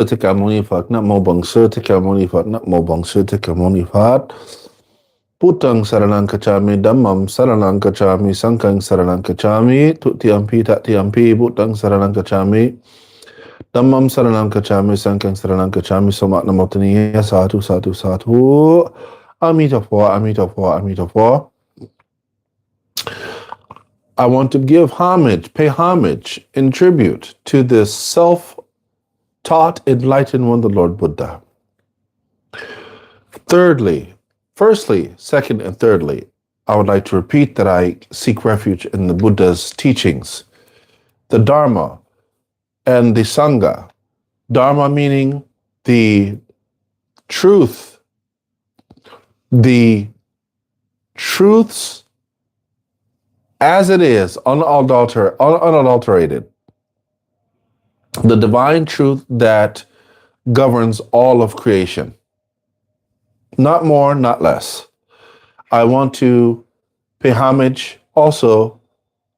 Tika Muni Fat, Namo Bang Sir Tika Muni Fat, Namo Bang Sir Tika Muni Fat. Putang Saranang Kachami, Dhammam Saranang Kachami, Sankang Saranang Kachami, Tutiampi Tatiampi, Putang Saranang Kachami, Dhammam Saranang Kachami, Sankang Saranang Kachami, Somat Namotani, Satu Satu Satu, Amitabha, Amitabha, Amitabha. I want to give homage, pay homage in tribute to this self-taught, enlightened one, the Lord Buddha. Firstly, second, and thirdly, I would like to repeat that I seek refuge in the Buddha's teachings, the Dharma, and the Sangha. Dharma meaning the truth, the truths as it is, unadulterated, the divine truth that governs all of creation. Not more, not less. I want to pay homage also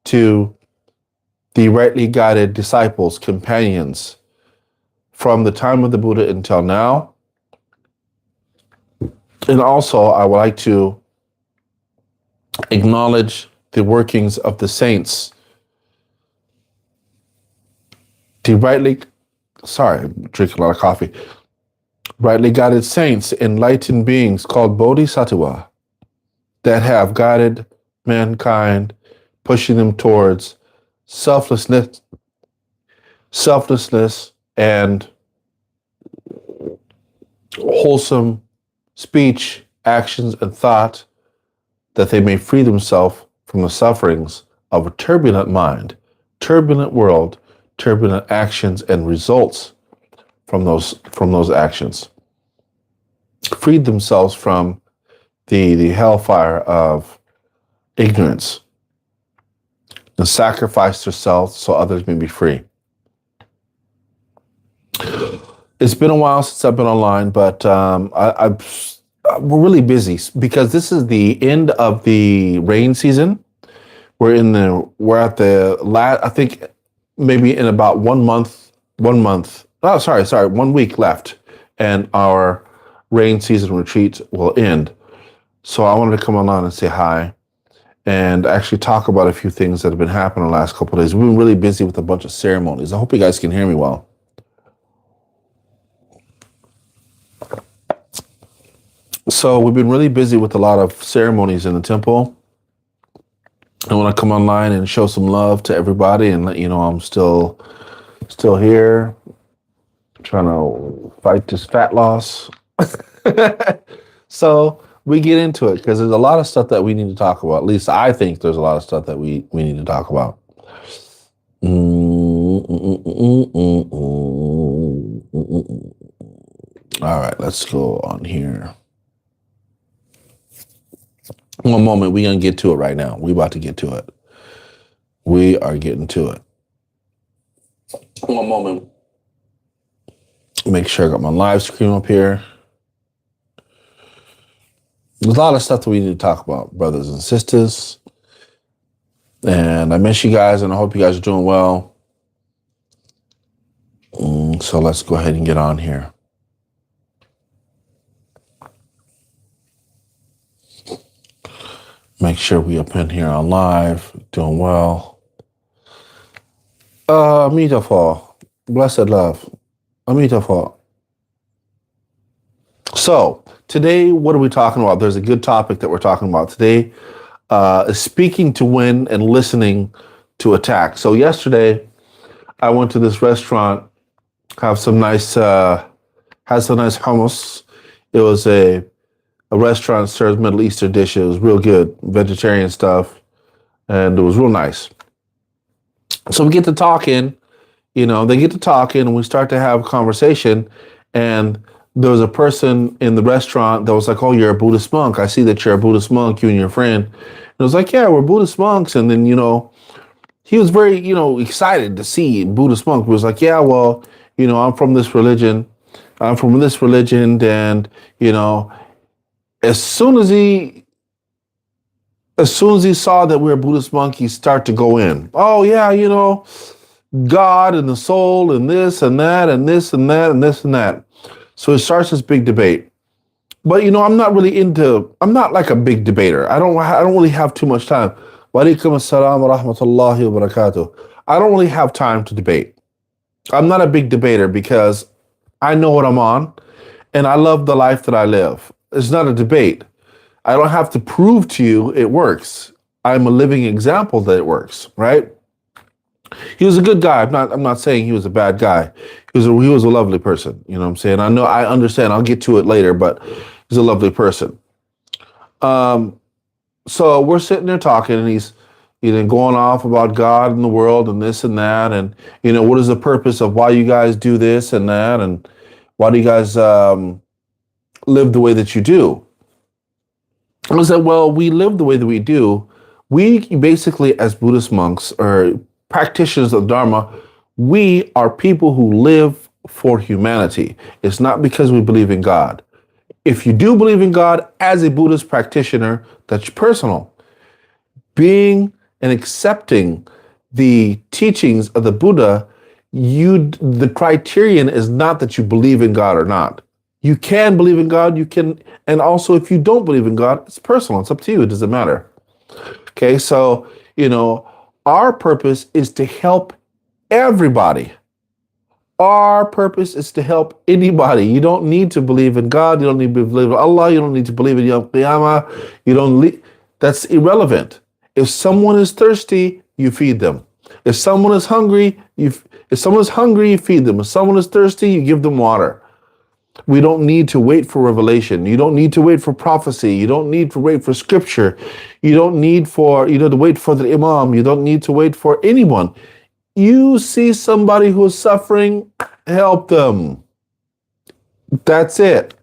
to the rightly guided disciples, companions, from the time of the Buddha until now. And also, I would like to acknowledge the workings of the saints, I'm drinking a lot of coffee. Rightly guided saints, enlightened beings called Bodhisattva, that have guided mankind, pushing them towards selflessness and wholesome speech, actions, and thought, that they may free themselves from the sufferings of a turbulent mind, turbulent world, turbulent actions, and results from those actions. Freed themselves from the hellfire of ignorance and sacrificed themselves so others may be free. It's been a while since I've been online, but we're really busy because this is the end of the rain season. We're at the last, I think maybe in about 1 week left, and our rain season retreat will end. So I wanted to come online and say hi and actually talk about a few things that have been happening the last couple of days. We've been really busy with a bunch of ceremonies. I hope you guys can hear me well. So we've been really busy with a lot of ceremonies in the temple. I want to come online and show some love to everybody and let you know I'm still here, trying to fight this fat loss. So we get into it because there's a lot of stuff that we need to talk about. At least I think there's a lot of stuff that we need to talk about. All right, let's go on here. One moment, we're going to get to it right now. We're about to get to it. We are getting to it. One moment. Make sure I got my live screen up here. There's a lot of stuff that we need to talk about, brothers and sisters. And I miss you guys, and I hope you guys are doing well. So let's go ahead and get on here. Make sure we up in here on live, doing well. Amitabha, blessed love. Amitabha. So today, what are we talking about? There's a good topic that we're talking about today. Speaking to win and listening to attack. So yesterday, I went to this restaurant, had some nice hummus. It was a restaurant that serves Middle Eastern dishes. It was real good, vegetarian stuff, and it was real nice. So we get to talking, they get to talking, and we start to have a conversation, and there was a person in the restaurant that was like, "Oh, you're a Buddhist monk. I see that you're a Buddhist monk, you and your friend." And I was like, "Yeah, we're Buddhist monks." And then, he was very, excited to see Buddhist monk. He was like, "Yeah, well, I'm from this religion. And, as soon as he saw that we were Buddhist monks, he started to go in. Oh, yeah, God and the soul and this and that and this and that and this and that. So it starts this big debate. But I'm not really I'm not like a big debater. I don't really have too much time. Wa alaikum assalam wa rahmatullahi wa barakatuh. I don't really have time to debate. I'm not a big debater because I know what I'm on and I love the life that I live. It's not a debate. I don't have to prove to you it works. I'm a living example that it works, right? He was a good guy. I'm not saying he was a bad guy. He was a lovely person. You know what I'm saying? I understand. I'll get to it later, but he's a lovely person. So we're sitting there talking, and he's going off about God and the world and this and that, and what is the purpose of why you guys do this and that, and why do you guys live the way that you do? I said, well, we live the way that we do. We basically, as Buddhist monks or practitioners of Dharma, we are people who live for humanity. It's not because we believe in God. If you do believe in God as a Buddhist practitioner, that's personal. Being and accepting the teachings of the Buddha, the criterion is not that you believe in God or not. You can believe in God, and also if you don't believe in God, it's personal. It's up to you. It doesn't matter. Okay, so, our purpose is to help everybody. Our purpose is to help anybody. You don't need to believe in God. You don't need to believe in Allah. You don't need to believe in Yawm Qiyamah. That's irrelevant. If someone is thirsty, you feed them. If someone is hungry, you feed them. If someone is thirsty, you give them water. We don't need to wait for revelation. You don't need to wait for prophecy. You don't need to wait for scripture. You don't need to wait for the imam. You don't need to wait for anyone. You see somebody who is suffering, help them. That's it.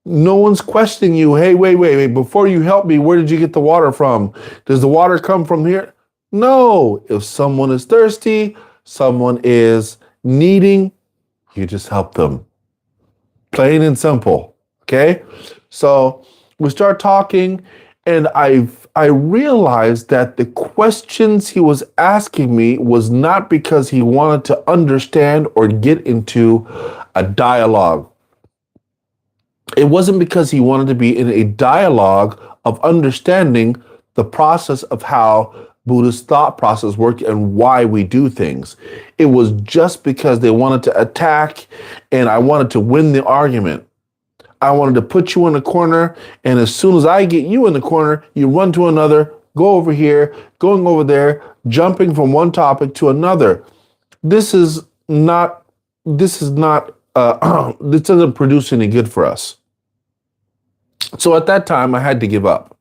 No one's questioning you. Hey, wait. Before you help me, where did you get the water from? Does the water come from here? No. If someone is thirsty, someone is needing, you just help them. Plain and simple. Okay? So we start talking, and I realized that the questions he was asking me was not because he wanted to understand or get into a dialogue. It wasn't because he wanted to be in a dialogue of understanding the process of how Buddhist thought process worked and why we do things. It was just because they wanted to attack, and I wanted to win the argument. I wanted to put you in a corner, and as soon as I get you in the corner, you run to another, go over here, going over there, jumping from one topic to another. This doesn't produce any good for us. So at that time, I had to give up.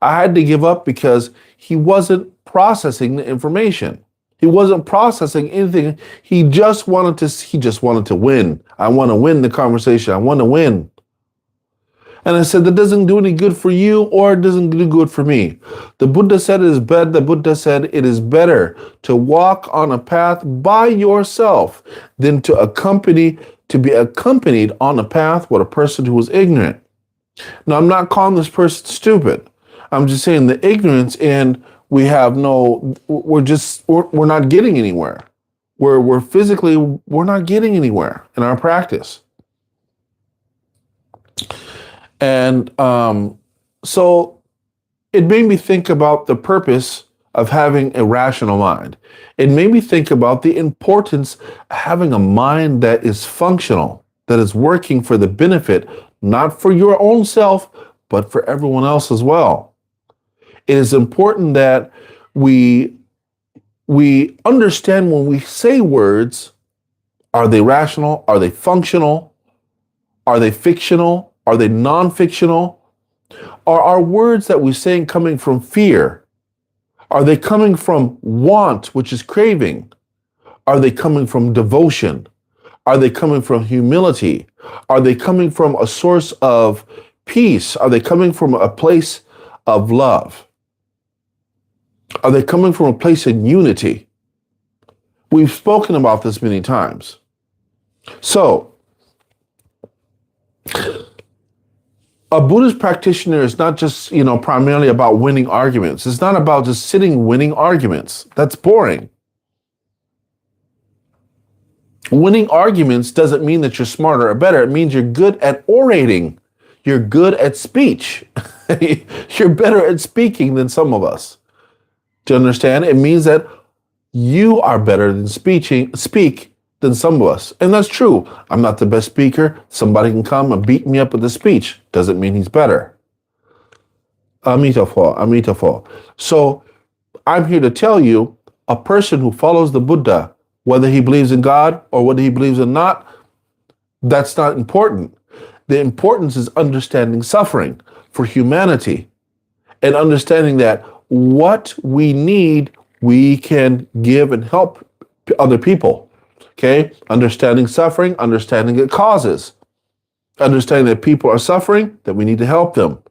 I had to give up because he wasn't processing the information. He wasn't processing anything. He just wanted to win. I want to win the conversation. I want to win. And I said, that doesn't do any good for you, or it doesn't do good for me. The Buddha said it is better. The Buddha said it is better to walk on a path by yourself than to be accompanied on a path with a person who is ignorant. Now, I'm not calling this person stupid. I'm just saying the ignorance, and we're not getting anywhere. We're not getting anywhere in our practice. And so it made me think about the purpose of having a rational mind. It made me think about the importance of having a mind that is functional, that is working for the benefit, not for your own self, but for everyone else as well. It is important that we understand when we say words, are they rational? Are they functional? Are they fictional? Are they non-fictional? Are our words that we say coming from fear? Are they coming from want, which is craving? Are they coming from devotion? Are they coming from humility? Are they coming from a source of peace? Are they coming from a place of love? Are they coming from a place in unity? We've spoken about this many times. So, a Buddhist practitioner is not just, primarily about winning arguments. It's not about just sitting winning arguments. That's boring. Winning arguments doesn't mean that you're smarter or better. It means you're good at orating. You're good at speech. You're better at speaking than some of us. Do you understand? It means that you are better than speak than some of us. And that's true. I'm not the best speaker. Somebody can come and beat me up with a speech. Doesn't mean he's better. Amitofo. So I'm here to tell you, a person who follows the Buddha, whether he believes in God or whether he believes in not, that's not important. The importance is understanding suffering for humanity and understanding that what we need, we can give and help other people. Okay? Understanding suffering, understanding its causes. Understanding that people are suffering, that we need to help them.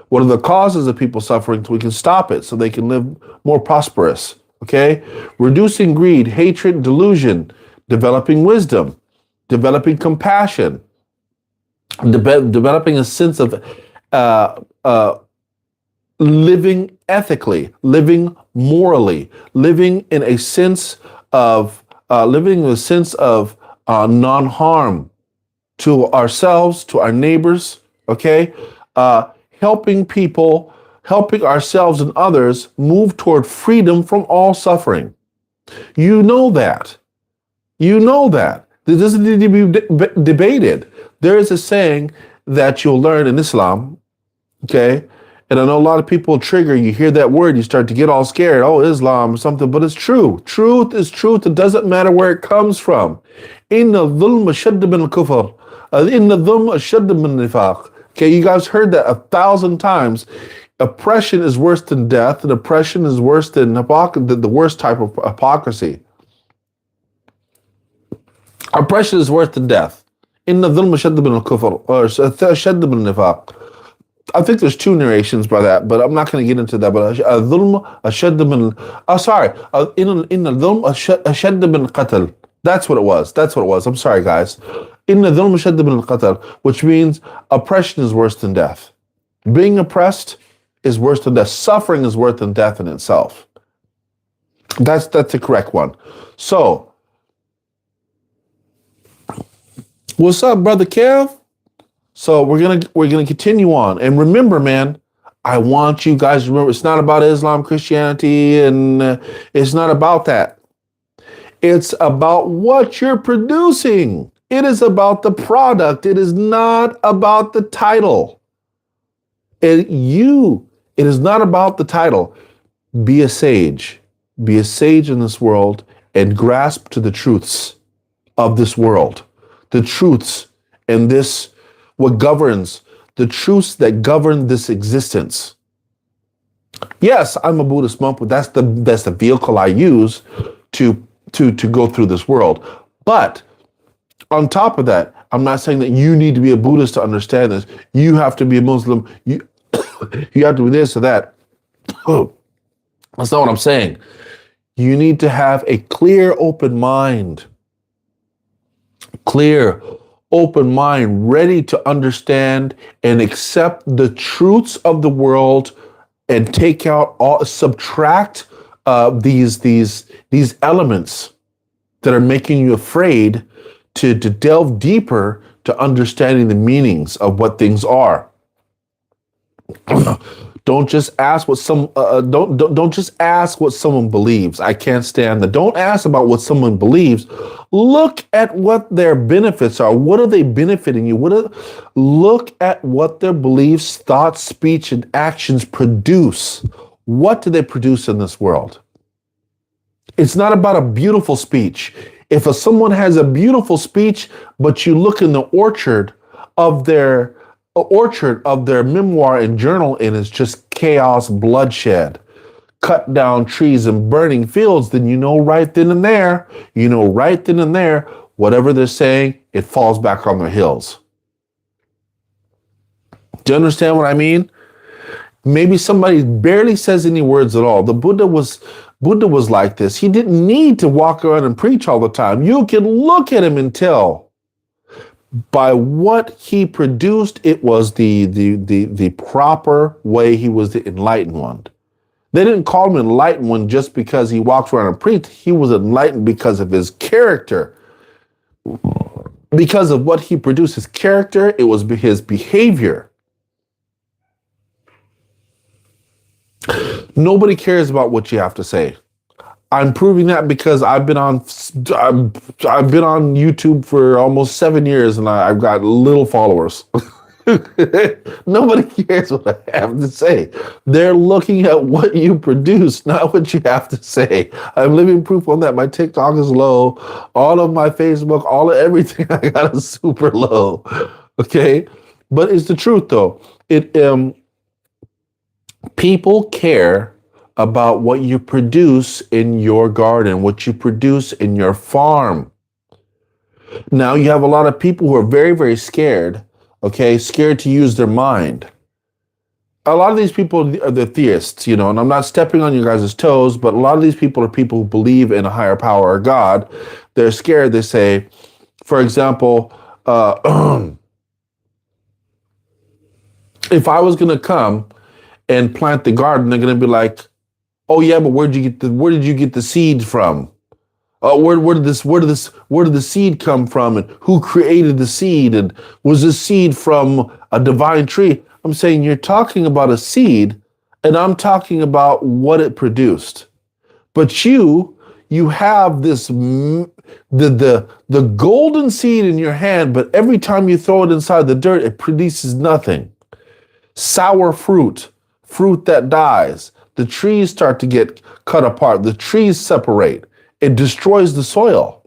What are the causes of people suffering so we can stop it so they can live more prosperous? Okay? Reducing greed, hatred, delusion, developing wisdom, developing compassion, developing a sense of living ethically, living morally, living in a sense of non-harm to ourselves, to our neighbors. Okay, helping people, helping ourselves and others move toward freedom from all suffering. You know that. You know that. This doesn't need to be debated. There is a saying that you'll learn in Islam, okay? And I know a lot of people trigger, you hear that word, you start to get all scared, oh, Islam or something, but it's true. Truth is truth. It doesn't matter where it comes from. Inna dhulm ashadda min al-kufr. Inna dhulm ashadda min nifaq. Okay, you guys heard that 1,000 times. Oppression is worse than death, and oppression is worse than the worst type of hypocrisy. Oppression is worse than death. Inna dhulm ashadda min al-kufr, or ashadda min nifaq. I think there's two narrations by that, but I'm not going to get into that. But dhulm ashadda min, inna dhulm ashadda min qatl. That's what it was. That's what it was. I'm sorry, guys. Inna dhulm ashadda min qatl, which means oppression is worse than death. Being oppressed is worse than death. Suffering is worse than death in itself. That's the correct one. So, what's up, brother Kev? So we're gonna continue on, and remember, man, I want you guys to remember it's not about Islam, Christianity, and it's not about that. It's about what you're producing. It is about the product. It is not about the title. It is not about the title. Be a sage. Be a sage in this world and grasp to the truths of this world. The truths and this, what governs, the truths that govern this existence. Yes, I'm a Buddhist monk, but that's the vehicle I use to go through this world. But on top of that, I'm not saying that you need to be a Buddhist to understand this. You have to be a Muslim. You have to be this or that. That's not what I'm saying. You need to have a clear, open mind. Clear, open mind, ready to understand and accept the truths of the world and take out subtract these elements that are making you afraid to delve deeper to understanding the meanings of what things are. Don't just ask what don't just ask what someone believes. I can't stand that. Don't ask about what someone believes. Look at what their benefits are. What are they benefiting you? Look at what their beliefs, thoughts, speech, and actions produce. What do they produce in this world? It's not about a beautiful speech. If someone has a beautiful speech, but you look in the orchard of their memoir and journal, and it's just chaos, bloodshed, cut down trees and burning fields, then you know right then and there, whatever they're saying, it falls back on their heels. Do you understand what I mean? Maybe somebody barely says any words at all. The Buddha was like this. He didn't need to walk around and preach all the time. You can look at him and tell by what he produced, it was the proper way. He was the enlightened one. They didn't call him enlightened one just because he walked around and preached. He was enlightened because of his character. because of what he produced, his character, it was his behavior. Nobody cares about what you have to say. I'm proving that because I've been on YouTube for almost 7 years and I've got little followers. Nobody cares what I have to say. They're looking at what you produce, not what you have to say. I'm living proof on that. My TikTok is low. All of my Facebook, all of everything I got is super low. Okay, but it's the truth though. People care about what you produce in your garden, what you produce in your farm. Now you have a lot of people who are very, very scared. Okay, scared to use their mind. A lot of these people are the theists, and I'm not stepping on you guys' toes, but a lot of these people are people who believe in a higher power or God. They're scared. They say, for example, if I was going to come and plant the garden, they're going to be like, "Oh yeah, but where did you get the seed from? Where did the seed come from, and who created the seed, and was this seed from a divine tree?" I'm saying you're talking about a seed, and I'm talking about what it produced. But you have this the golden seed in your hand, but every time you throw it inside the dirt, it produces nothing. Sour fruit that dies. The trees start to get cut apart. The trees separate. It destroys the soil.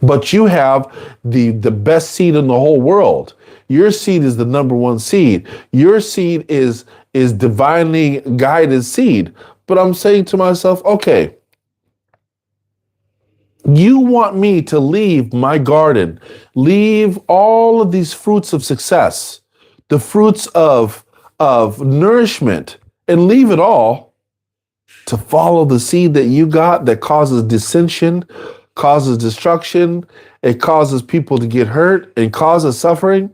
But you have the best seed in the whole world. Your seed is the number one seed. Your seed is divinely guided seed. But I'm saying to myself, okay, you want me to leave my garden, leave all of these fruits of success, the fruits of nourishment, and leave it all to follow the seed that you got that causes dissension, causes destruction, it causes people to get hurt and causes suffering.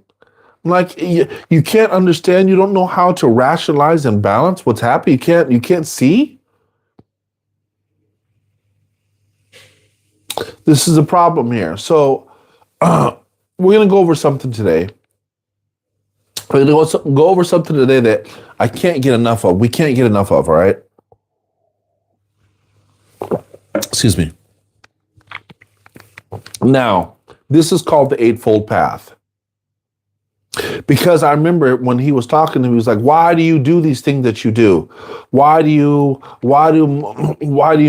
Like you can't understand, you don't know how to rationalize and balance what's happening. You can't see. This is a problem here. So we're gonna go over something today. We're gonna go over something today that I can't get enough of. We can't get enough of, all right? Excuse me. Now, this is called the Eightfold Path. Because I remember when he was talking to me, he was like, "Why do you do these things that you do? Why do you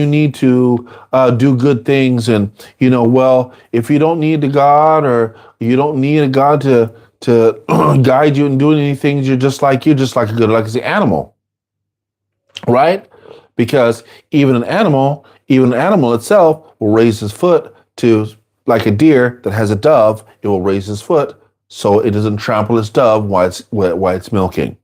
need to do good things? And well, if you don't need a God, or you don't need a God to guide you in doing anything, you're just like a good legacy animal, right? Because even an animal itself will raise his foot to, like a deer that has a dove, it will raise his foot so it doesn't trample its dove while it's milking."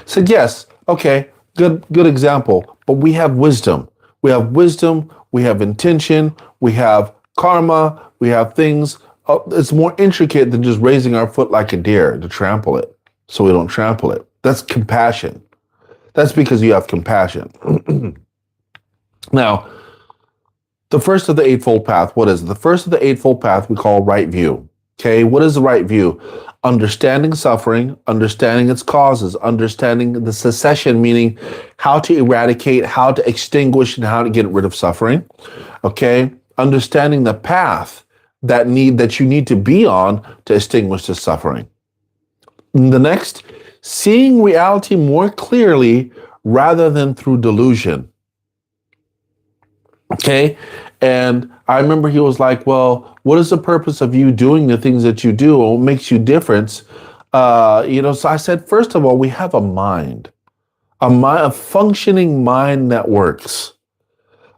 So yes, okay, good example. But we have wisdom. We have intention, we have karma, we have things. It's more intricate than just raising our foot like a deer to trample it so we don't trample it. That's compassion. That's because you have compassion. Now, the first of the Eightfold Path, what is it? The first of the Eightfold Path we call right view. Okay, what is the right view? Understanding suffering, understanding its causes, understanding the cessation, meaning how to eradicate, how to extinguish, and how to get rid of suffering. Okay, understanding the path that you need to be on to extinguish the suffering. And the next, seeing reality more clearly rather than through delusion. Okay, and I remember he was like, "Well, what is the purpose of you doing the things that you do? What makes you different?" So I said, first of all, we have a mind, a functioning mind that works.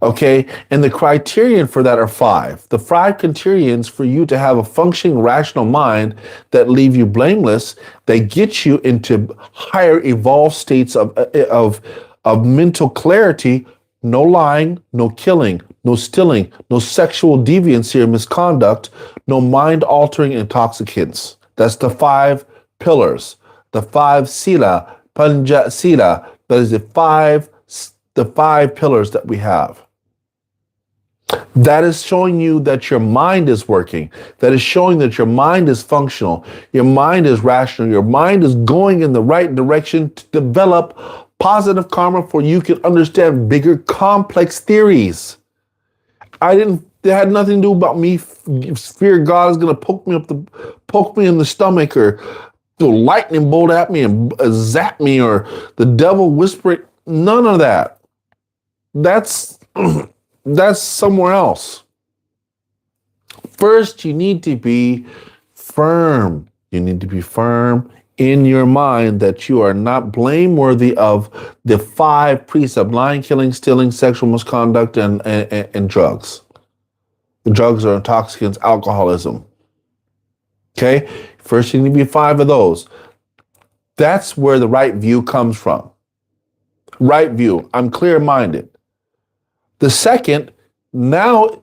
Okay, and the criterion for that are 5. The 5 criterions for you to have a functioning, rational mind that leave you blameless, they get you into higher evolved states of mental clarity. No lying, no killing, no stealing, no sexual deviancy or misconduct, no mind-altering intoxicants. That's the 5 pillars, the 5 sila, panja sila. That is the five pillars that we have. That is showing you that your mind is working. That is showing that your mind is functional. Your mind is rational. Your mind is going in the right direction to develop positive karma for you can understand bigger complex theories. It had nothing to do about me fear God is going to poke me in the stomach or the lightning bolt at me and zap me or the devil whispering. None of that. That's that's somewhere else. First, you need to be firm. You need to be firm in your mind that you are not blameworthy of the 5 precepts: lying, killing, stealing, sexual misconduct, and drugs. The drugs are intoxicants, alcoholism. Okay? First, you need to be 5 of those. That's where the right view comes from. Right view. I'm clear-minded. The second, now,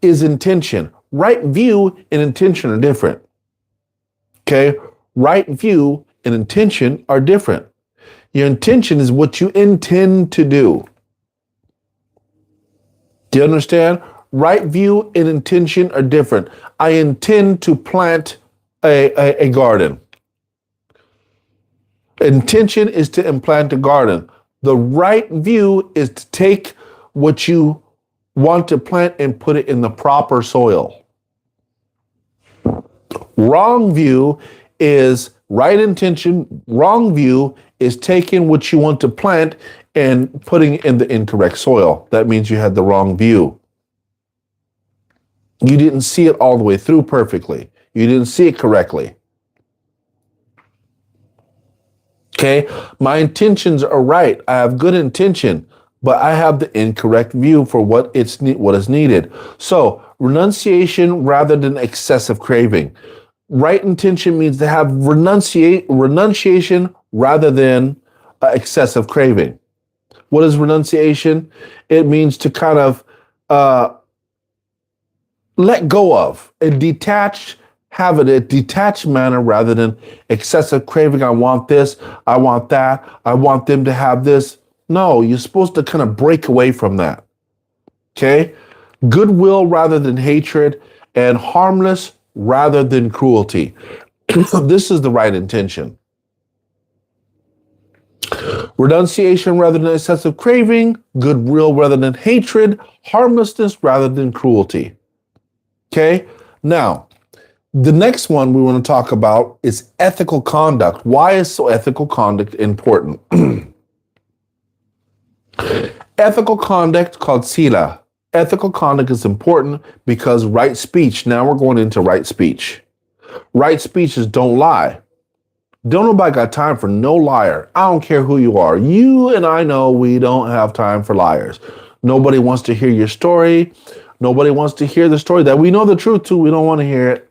is intention. Right view and intention are different. Okay? Right view and intention are different. Your intention is what you intend to do. Do you understand? Right view and intention are different. I intend to plant a garden. Intention is to implant a garden. The right view is to take what you want to plant and put it in the proper soil. Wrong view is right intention. Wrong view is taking what you want to plant and putting it in the incorrect soil. That means you had the wrong view. You didn't see it all the way through perfectly. You didn't see it correctly. Okay? My intentions are right. I have good intention, but I have the incorrect view for what is needed. So, renunciation rather than excessive craving. Right intention means to have renunciation rather than excessive craving. What is renunciation? It means to kind of let go of and have it a detached manner rather than excessive craving. I want this, I want that, I want them to have this. No, you're supposed to kind of break away from that. Okay? Goodwill rather than hatred, and harmless rather than cruelty. This is the right intention. Renunciation rather than excessive craving, goodwill rather than hatred, harmlessness rather than cruelty. Okay? Now, the next one we want to talk about is ethical conduct. Why is ethical conduct important? Ethical conduct called sila. Ethical conduct is important because right speech. Now we're going into right speech. Right speech is don't lie. Don't nobody got time for no liar. I don't care who you are. You and I know we don't have time for liars. Nobody wants to hear your story. Nobody wants to hear the story that we know the truth to. We don't want to hear it.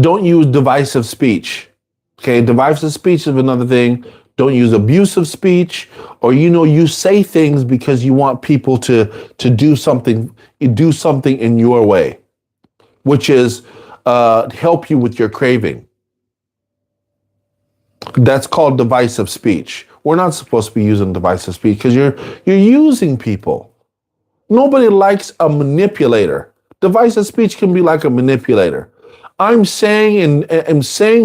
Don't use divisive speech. Okay, divisive speech is another thing. Don't use abusive speech, or you say things because you want people to do something in your way, which is help you with your craving. That's called divisive speech. We're not supposed to be using divisive speech because you're using people. Nobody likes a manipulator. Divisive speech can be like a manipulator. I'm saying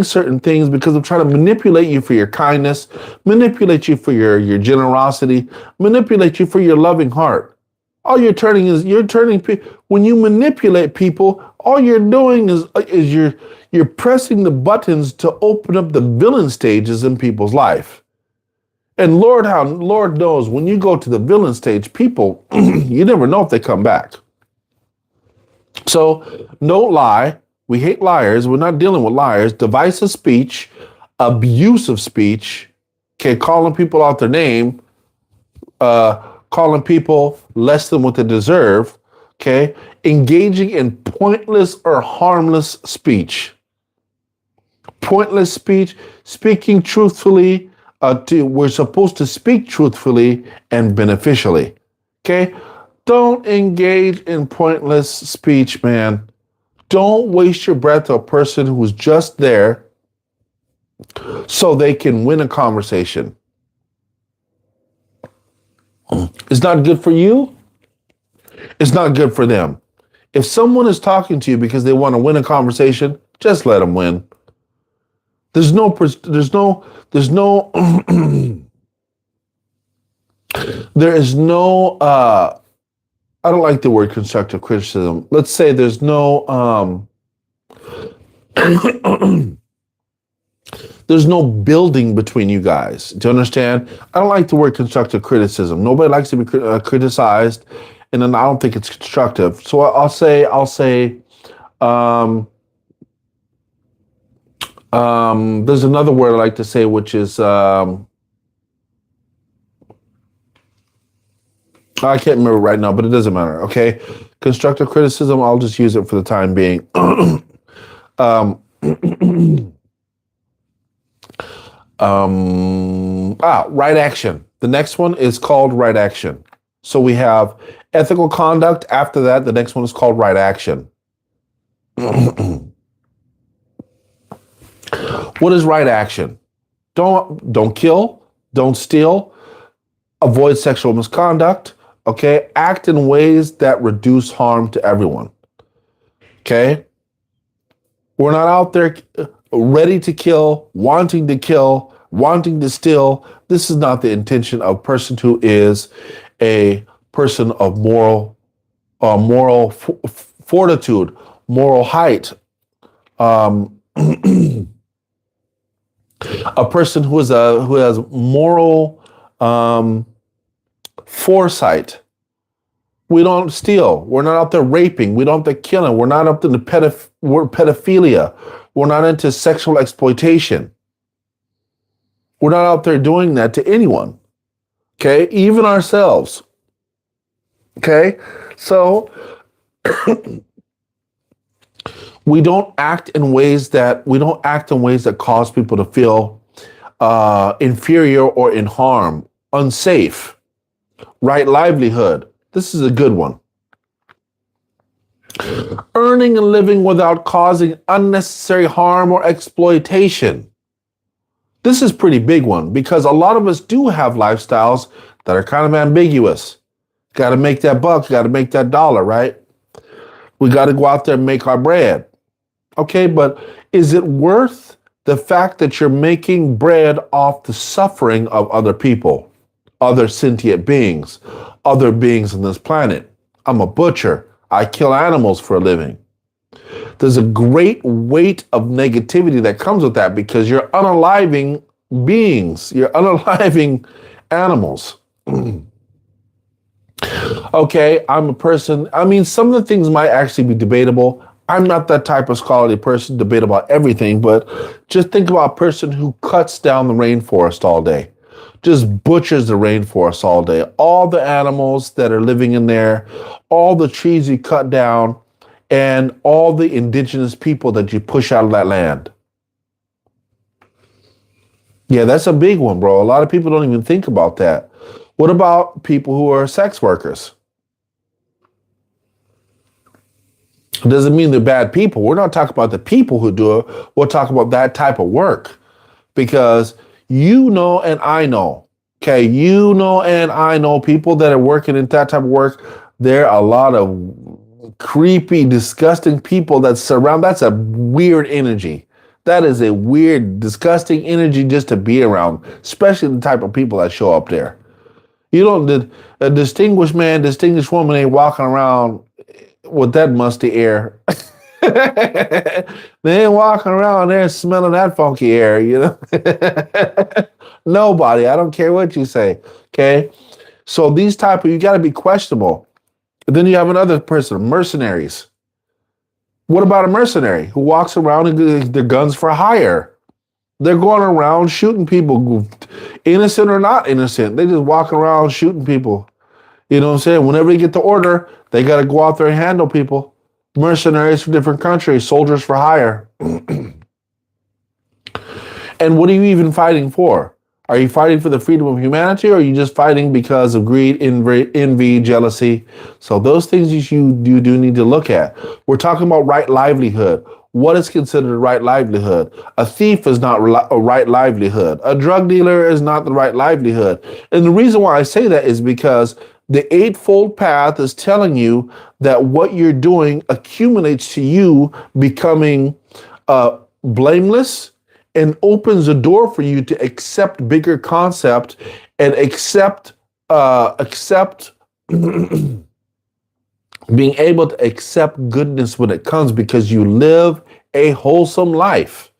certain things because I'm trying to manipulate you for your kindness, manipulate you for your generosity, manipulate you for your loving heart. All you're turning when you manipulate people, all you're doing is you're pressing the buttons to open up the villain stages in people's life. And Lord knows when you go to the villain stage, people, you never know if they come back. So don't lie. We hate liars. We're not dealing with liars. Divisive speech, abusive speech, okay, calling people out their name, calling people less than what they deserve, okay, engaging in pointless or harmless speech. Pointless speech, speaking truthfully, we're supposed to speak truthfully and beneficially, okay? Don't engage in pointless speech, man. Don't waste your breath on a person who's just there so they can win a conversation. It's not good for you. It's not good for them. If someone is talking to you because they want to win a conversation, just let them win. There's no, there is no, I don't like the word constructive criticism. Let's say there's no, there's no building between you guys. Do you understand? I don't like the word constructive criticism. Nobody likes to be criticized, and then I don't think it's constructive. So I'll say, there's another word I like to say, which is, I can't remember right now, but it doesn't matter. Okay, constructive criticism. I'll just use it for the time being. Right action. The next one is called right action. So we have ethical conduct. After that, the next one is called right action. What is right action? Don't kill, don't steal, avoid sexual misconduct, okay? Act in ways that reduce harm to everyone. Okay? We're not out there ready to kill, wanting to steal. This is not the intention of a person who is a person of moral fortitude, moral height. A person who has moral foresight. We don't steal. We're not out there raping. We don't have to kill. We're not up to the pedophilia. We're not into sexual exploitation. We're not out there doing that to anyone. Okay, even ourselves. Okay, so we don't act in ways that cause people to feel inferior or in harm, unsafe. Right livelihood. This is a good one. Earning and living without causing unnecessary harm or exploitation. This is a pretty big one because a lot of us do have lifestyles that are kind of ambiguous. Got to make that buck, got to make that dollar, right? We got to go out there and make our bread. Okay, but is it worth the fact that you're making bread off the suffering of other people, other sentient beings, other beings on this planet? I'm a butcher. I kill animals for a living. There's a great weight of negativity that comes with that because you're unaliving beings. You're unaliving animals. Okay, I'm a person. I mean, some of the things might actually be debatable. I'm not that type of scholarly person to debate about everything, but just think about a person who cuts down the rainforest all day, just butchers the rainforest all day. All the animals that are living in there, all the trees you cut down, and all the indigenous people that you push out of that land. Yeah, that's a big one, bro. A lot of people don't even think about that. What about people who are sex workers? It doesn't mean they're bad people. We're not talking about the people who do it. We're talking about that type of work. Because you know and I know, okay, you know and I know people that are working in that type of work. There are a lot of creepy, disgusting people that surround. That's a weird energy. That is a weird, disgusting energy just to be around, especially the type of people that show up there. You don't, a distinguished man, distinguished woman ain't walking around with that musty air. They ain't walking around there smelling that funky air, you know? Nobody. I don't care what you say. Okay. So these type of, you got to be questionable. But then you have another person, mercenaries. What about a mercenary who walks around and their guns for hire? They're going around shooting people, innocent or not innocent. They just walk around shooting people. You know what I'm saying? Whenever they get the order, they got to go out there and handle people. Mercenaries from different countries, soldiers for hire. And what are you even fighting for? Are you fighting for the freedom of humanity, or are you just fighting because of greed, envy, jealousy? So those things you do need to look at. We're talking about right livelihood. What is considered a right livelihood? A thief is not a right livelihood. A drug dealer is not the right livelihood. And the reason why I say that is because the Eightfold Path is telling you that what you're doing accumulates to you becoming blameless and opens the door for you to accept bigger concept and accept being able to accept goodness when it comes because you live a wholesome life.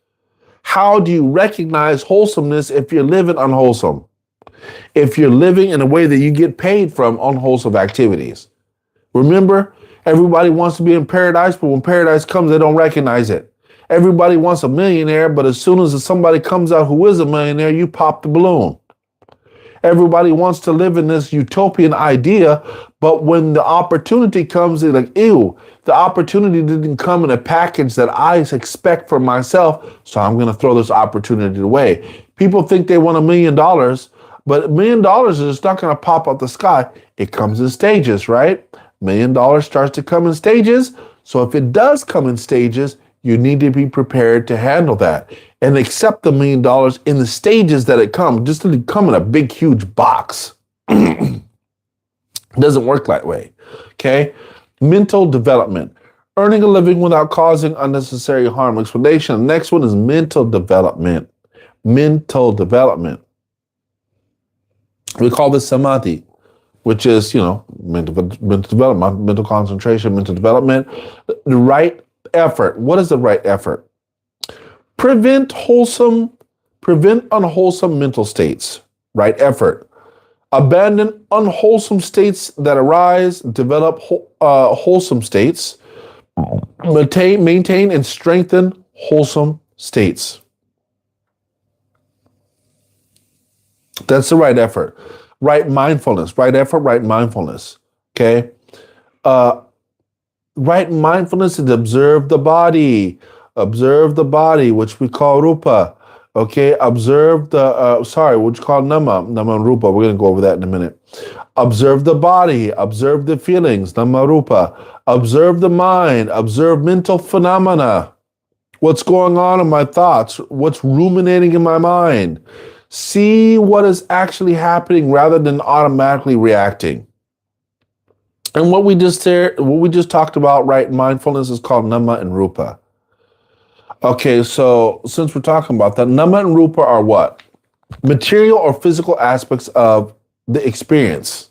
How do you recognize wholesomeness if you're living unwholesome? If you're living in a way that you get paid from unwholesome activities. Remember, everybody wants to be in paradise, but when paradise comes, they don't recognize it. Everybody wants a millionaire, but as soon as somebody comes out who is a millionaire, you pop the balloon. Everybody wants to live in this utopian idea, but when the opportunity comes, they're like, ew, the opportunity didn't come in a package that I expect for myself, so I'm going to throw this opportunity away. People think they want $1 million, but $1 million is just not going to pop out the sky. It comes in stages, right? $1 million starts to come in stages. So if it does come in stages, you need to be prepared to handle that and accept the $1 million in the stages that it comes. Just to come in a big, huge box. It doesn't work that way. Okay. Mental development. Earning a living without causing unnecessary harm. Explanation. The next one is mental development. Mental development. We call this samadhi, which is, mental development, mental concentration, mental development. The right effort. What is the right effort? Prevent unwholesome mental states. Right effort. Abandon unwholesome states that arise. Develop wholesome states. Maintain and strengthen wholesome states. That's the right effort. Right mindfulness. Right effort, right mindfulness. Okay? Right mindfulness is observe the body. Observe the body, which we call rupa. Okay? Observe which we call nama and rupa. We're going to go over that in a minute. Observe the body. Observe the feelings, nama rupa. Observe the mind. Observe mental phenomena. What's going on in my thoughts? What's ruminating in my mind? See what is actually happening rather than automatically reacting. And what we just talked about, right? Mindfulness is called nama and rupa. Okay, so since we're talking about that, nama and rupa are what? Material or physical aspects of the experience.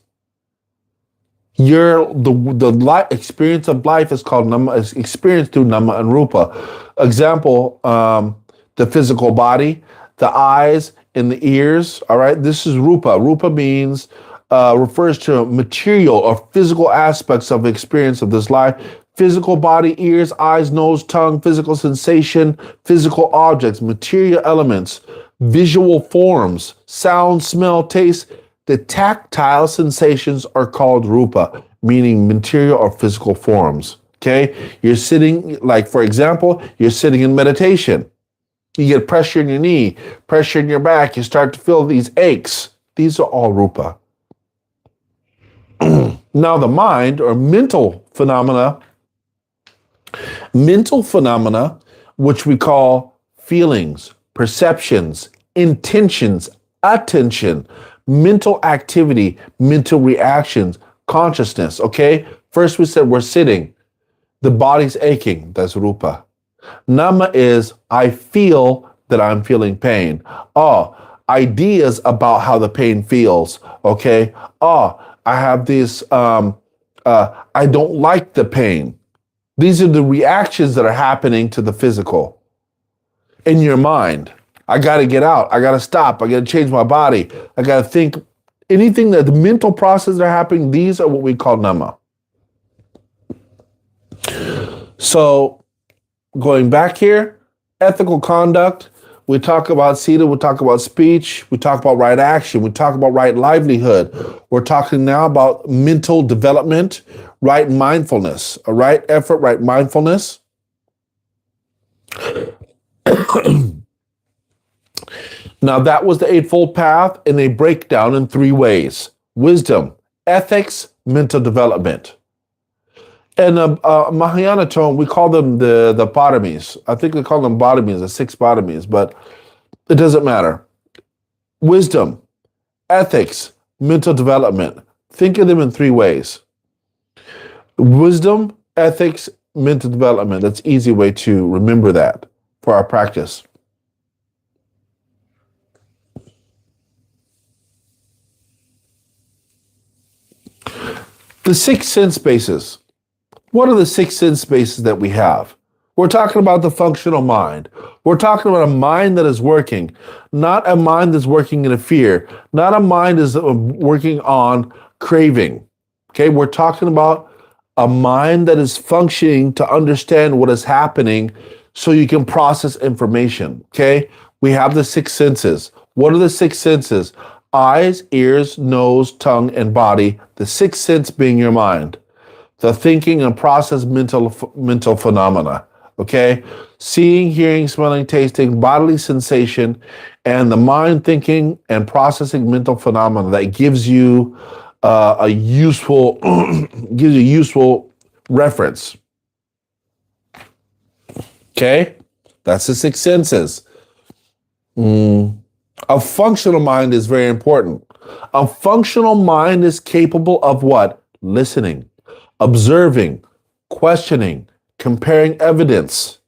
The experience of life is called nama, is experienced through nama and rupa. Example, the physical body, the eyes, and the ears. All right, this is rupa. Rupa means refers to material or physical aspects of experience of this life. Physical body, ears, eyes, nose, tongue, physical sensation, physical objects, material elements, visual forms, sound, smell, taste. The tactile sensations are called rupa, meaning material or physical forms. Okay, you're sitting, like for example, you're sitting in meditation. You get pressure in your knee, pressure in your back. You start to feel these aches. These are all rupa. Now the mind or mental phenomena, which we call feelings, perceptions, intentions, attention, mental activity, mental reactions, consciousness. Okay. First we said we're sitting. The body's aching. That's rupa. Nama is, I feel that I'm feeling pain. Ideas about how the pain feels. Okay. I have this, I don't like the pain. These are the reactions that are happening to the physical in your mind. I got to get out. I got to stop. I got to change my body. I got to think. Anything that the mental processes are happening, these are what we call nama. So going back here, ethical conduct, we talk about sila, we talk about speech, we talk about right action, we talk about right livelihood. We're talking now about mental development, right mindfulness, a right effort, right mindfulness. Now that was the Eightfold Path, and they break down in 3 ways: wisdom, ethics, mental development. And Mahayana tone, we call them the bottomies. I think they call them bottomies, the six bottomies, but it doesn't matter. Wisdom, ethics, mental development. Think of them in three ways. Wisdom, ethics, mental development. That's an easy way to remember that for our practice. The six sense bases. What are the six sense bases that we have? We're talking about the functional mind. We're talking about a mind that is working, not a mind that's working in a fear, not a mind that's working on craving. Okay, we're talking about a mind that is functioning to understand what is happening so you can process information. Okay, we have the six senses. What are the six senses? Eyes, ears, nose, tongue, and body. The sixth sense being your mind. The thinking and process mental phenomena. Okay, seeing, hearing, smelling, tasting, bodily sensation, and the mind thinking and processing mental phenomena that gives you a useful reference. Okay, that's the six senses. A functional mind is very important. A functional mind is capable of what? Listening, observing, questioning, comparing evidence,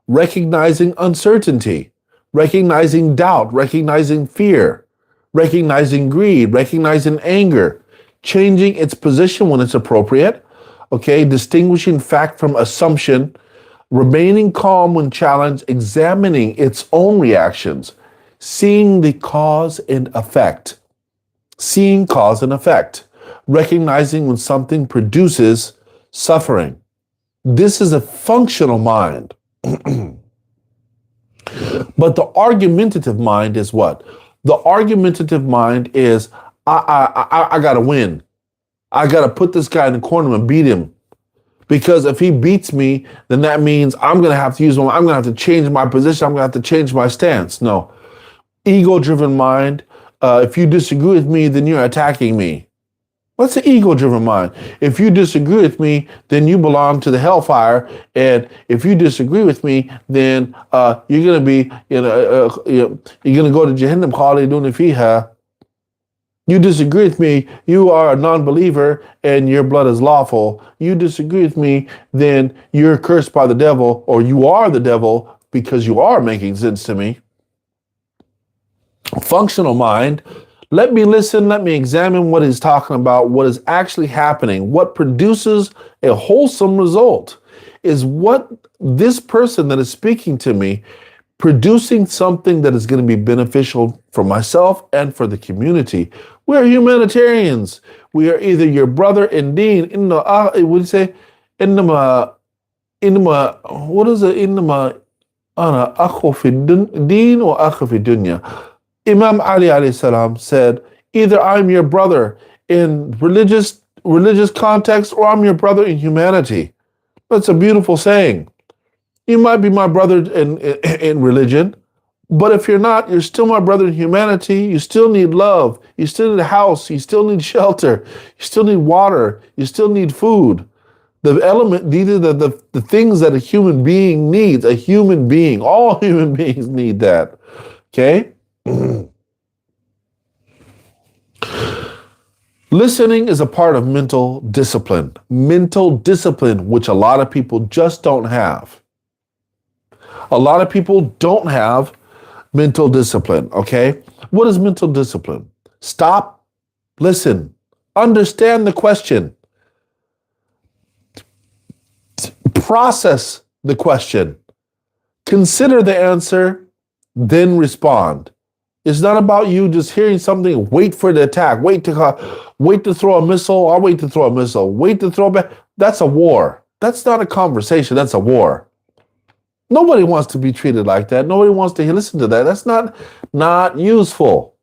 recognizing uncertainty, recognizing doubt, recognizing fear, recognizing greed, recognizing anger, changing its position when it's appropriate, okay, distinguishing fact from assumption, remaining calm when challenged, examining its own reactions, seeing the cause and effect, seeing cause and effect, recognizing when something produces suffering. This is a functional mind. But the argumentative mind is what? The argumentative mind is, I gotta win. I gotta put this guy in the corner and beat him. Because if he beats me, then that means I'm gonna have to I'm gonna have to change my position. I'm gonna have to change my stance. No. Ego-driven mind, if you disagree with me, then you're attacking me. What's the ego-driven mind? If you disagree with me, then you belong to the hellfire. And if you disagree with me, then you're going to be, you're going to go to Jahannam khalidun fiha. You disagree with me, you are a non-believer and your blood is lawful. You disagree with me, then you're cursed by the devil, or you are the devil because you are making sense to me. Functional mind. Let me listen, let me examine what he's talking about, what is actually happening, what produces a wholesome result. Is what this person that is speaking to me producing something that is going to be beneficial for myself and for the community? We are humanitarians. We are either your brother in deen, what do you say? What is it? Innama ana akhu fi deen or akhu fi dunya. Imam Ali alayhi salam said, either I'm your brother in religious context or I'm your brother in humanity. That's a beautiful saying. You might be my brother in religion, but if you're not, you're still my brother in humanity. You still need love. You still need a house. You still need shelter. You still need water. You still need food. The element, these are the things that a human being needs. A human being. All human beings need that. Okay? Listening is a part of mental discipline, which a lot of people just don't have. A lot of people don't have mental discipline, okay? What is mental discipline? Stop, listen, understand the question, process the question, consider the answer, then respond. It's not about you just hearing something, wait for the attack, wait to throw a missile, I'll wait to throw a missile, wait to throw back. That's a war. That's not a conversation, that's a war. Nobody wants to be treated like that. Nobody wants to listen to that. That's not useful.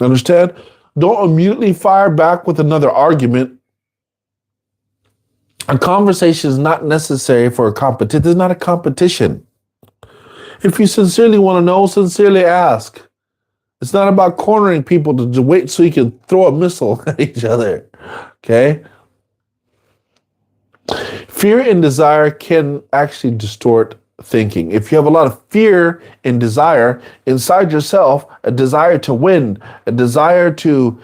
Understand? Don't immediately fire back with another argument. A conversation is not necessary for a competition. It's not a competition. If you sincerely want to know, sincerely ask. It's not about cornering people to wait so you can throw a missile at each other. Okay? Fear and desire can actually distort thinking. If you have a lot of fear and desire inside yourself, a desire to win, a desire to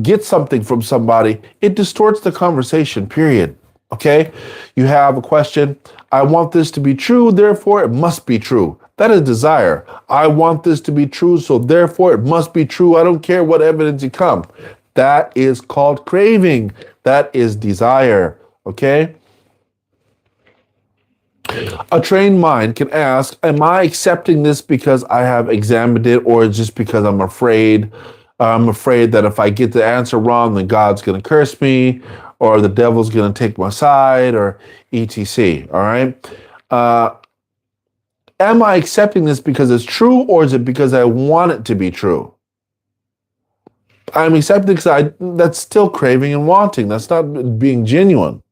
get something from somebody, it distorts the conversation, period. Okay? You have a question, I want this to be true, therefore it must be true. That is desire. I want this to be true, so therefore it must be true. I don't care what evidence you come. That is called craving. That is desire. Okay? A trained mind can ask, am I accepting this because I have examined it, or just because I'm afraid? I'm afraid that if I get the answer wrong, then God's going to curse me, or the devil's going to take my side, or etc. All right? Am I accepting this because it's true, or is it because I want it to be true? I'm accepting because that's still craving and wanting. That's not being genuine.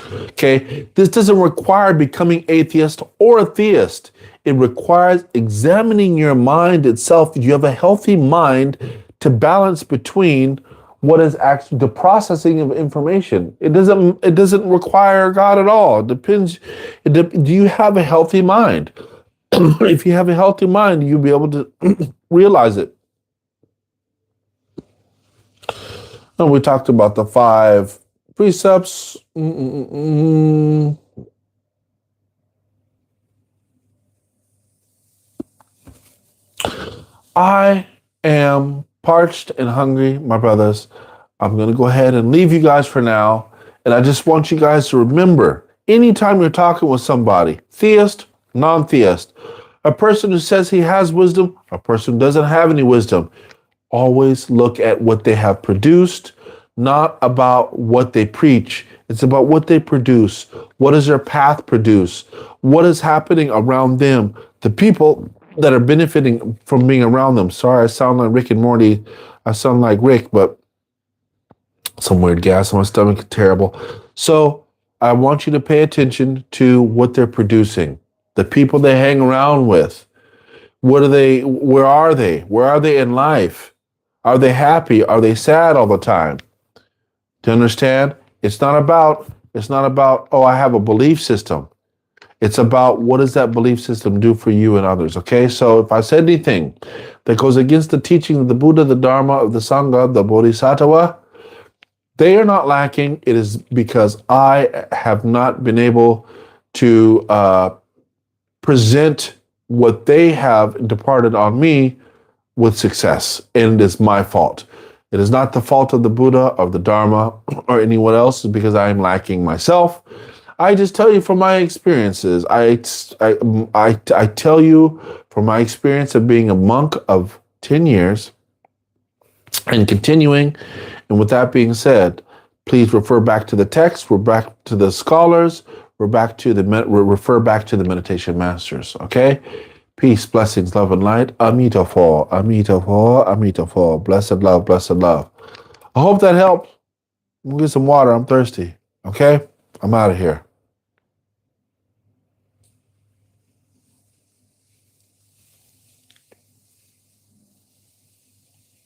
Okay, this doesn't require becoming atheist or a theist. It requires examining your mind itself. You have a healthy mind to balance between what is actually the processing of information. It doesn't require God at all. It depends. Do you have a healthy mind? If you have a healthy mind, you'll be able to realize it. And we talked about the 5 precepts. I am parched and hungry, my brothers. I'm going to go ahead and leave you guys for now. And I just want you guys to remember, anytime you're talking with somebody, theist, non-theist, a person who says he has wisdom, a person who doesn't have any wisdom, always look at what they have produced, not about what they preach. It's about what they produce. What does their path produce? What is happening around them? The people that are benefiting from being around them. Sorry, I sound like Rick and Morty. I sound like Rick, but some weird gas in my stomach. Terrible. So I want you to pay attention to what they're producing. The people they hang around with. What are they? Where are they? Where are they in life? Are they happy? Are they sad all the time? Do you understand? It's not about, oh, I have a belief system. It's about what does that belief system do for you and others, okay? So if I said anything that goes against the teaching of the Buddha, the Dharma, of the Sangha, the Bodhisattva, they are not lacking. It is because I have not been able to present what they have departed on me with success, and it is my fault. It is not the fault of the Buddha, or the Dharma, or anyone else. It's because I am lacking myself. I just tell you from my experiences. I tell you from my experience of being a monk of 10 years and continuing. And with that being said, please refer back to the text. We're back to the scholars. Refer back to the meditation masters. Okay. Peace, blessings, love, and light. Amitabha, Amitabha, Amitabha. Blessed love, blessed love. I hope that helped. We'll get some water. I'm thirsty. Okay? I'm out of here.